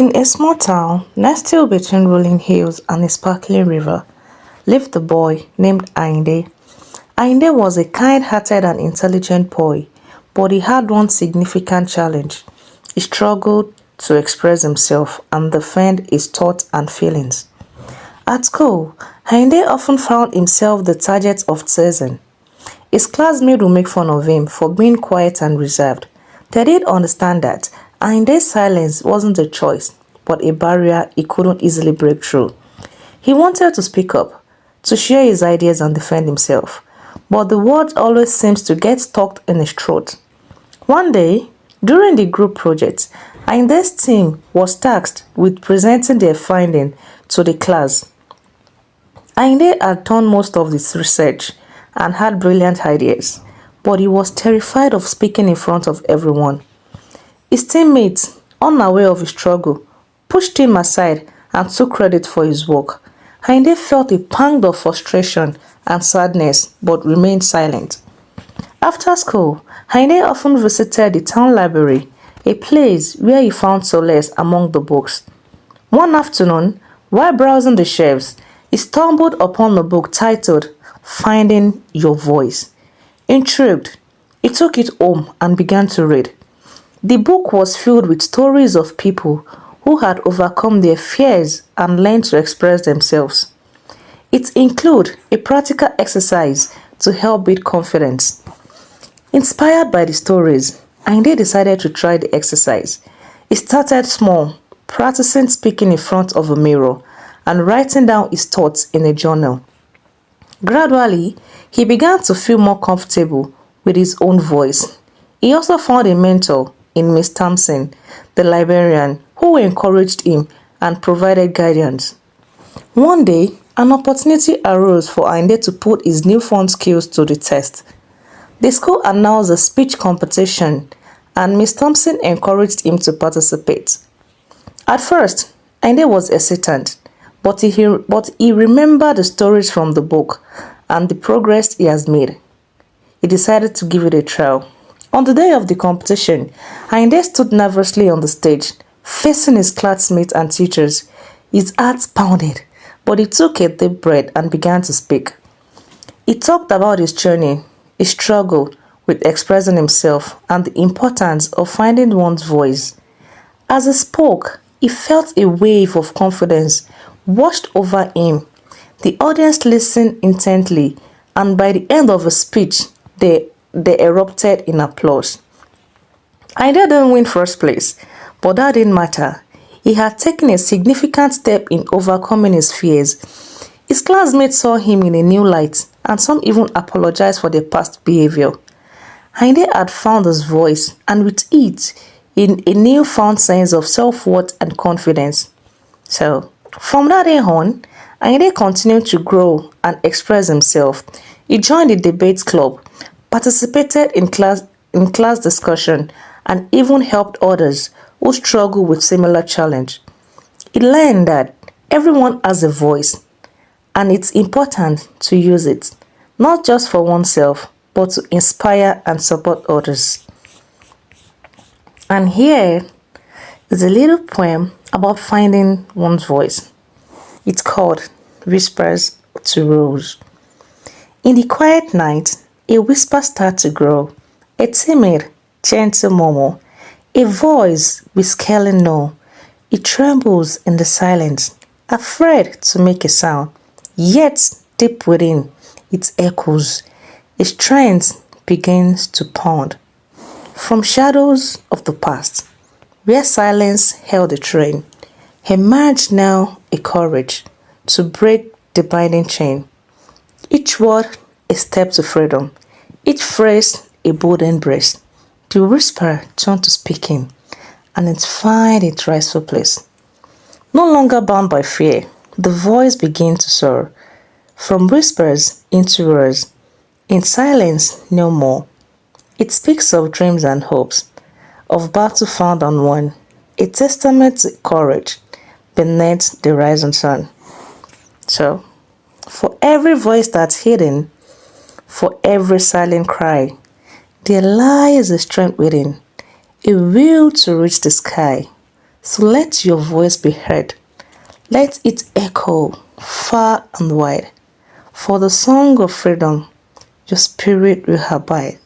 In a small town, nestled between rolling hills and a sparkling river, lived a boy named Ainde. Ainde was a kind-hearted and intelligent boy, but he had one significant challenge. He struggled to express himself and defend his thoughts and feelings. At school, Ainde often found himself the target of teasing. His classmates would make fun of him for being quiet and reserved. They did understand that Ayinde's silence wasn't a choice, but a barrier he couldn't easily break through. He wanted to speak up, to share his ideas and defend himself, but the words always seems to get stuck in his throat. One day, during the group project, Ayinde's team was tasked with presenting their finding to the class. Ayinde had done most of his research and had brilliant ideas, but he was terrified of speaking in front of everyone. His teammates, unaware of his struggle, pushed him aside and took credit for his work. Ayinde felt a pang of frustration and sadness but remained silent. After school, Ayinde often visited the town library, a place where he found solace among the books. One afternoon, while browsing the shelves, he stumbled upon a book titled Finding Your Voice. Intrigued, he took it home and began to read. The book was filled with stories of people who had overcome their fears and learned to express themselves. It included a practical exercise to help build confidence. Inspired by the stories, Ayinde decided to try the exercise. He started small, practicing speaking in front of a mirror and writing down his thoughts in a journal. Gradually, he began to feel more comfortable with his own voice. He also found a mentor in Miss Thompson, the librarian, who encouraged him and provided guidance. One day, an opportunity arose for Ayinde to put his newfound skills to the test. The school announced a speech competition, and Miss Thompson encouraged him to participate. At first, Ayinde was hesitant, but he remembered the stories from the book and the progress he has made. He decided to give it a try. On the day of the competition, Ayinde stood nervously on the stage, facing his classmates and teachers. His heart pounded, but he took a deep breath and began to speak. He talked about his journey, his struggle with expressing himself, and the importance of finding one's voice. As he spoke, he felt a wave of confidence washed over him. The audience listened intently, and by the end of the speech, they erupted in applause. I didn't win first place, but that didn't matter. He had taken a significant step in overcoming his fears. His classmates saw him in a new light, and some even apologized for their past behavior. Ayinde had found his voice, and with it, in a newfound sense of self-worth and confidence. So, from that day on, Ayinde continued to grow and express himself. He joined the debate club, participated in class discussion, and even helped others who struggle with similar challenge. He learned that everyone has a voice, and it's important to use it, not just for oneself, but to inspire and support others. And here is a little poem about finding one's voice. It's called Whispers to Rose. In the quiet night, a whisper starts to grow, a timid, gentle murmur, a voice whistling no. It trembles in the silence, afraid to make a sound, yet deep within it echoes. A strength begins to pound. From shadows of the past, where silence held the train, emerged now a courage to break the binding chain. Each word a step to freedom, each phrase a bold embrace. The whisper turned to speaking, and it find its rightful place. No longer bound by fear, the voice began to soar, from whispers into words, in silence no more. It speaks of dreams and hopes, of battle found and won, a testament to courage beneath the rising sun. So, for every voice that's hidden, for every silent cry, there lies a strength within, a will to reach the sky, So let your voice be heard. Let it echo far and wide. For the song of freedom, your spirit will abide.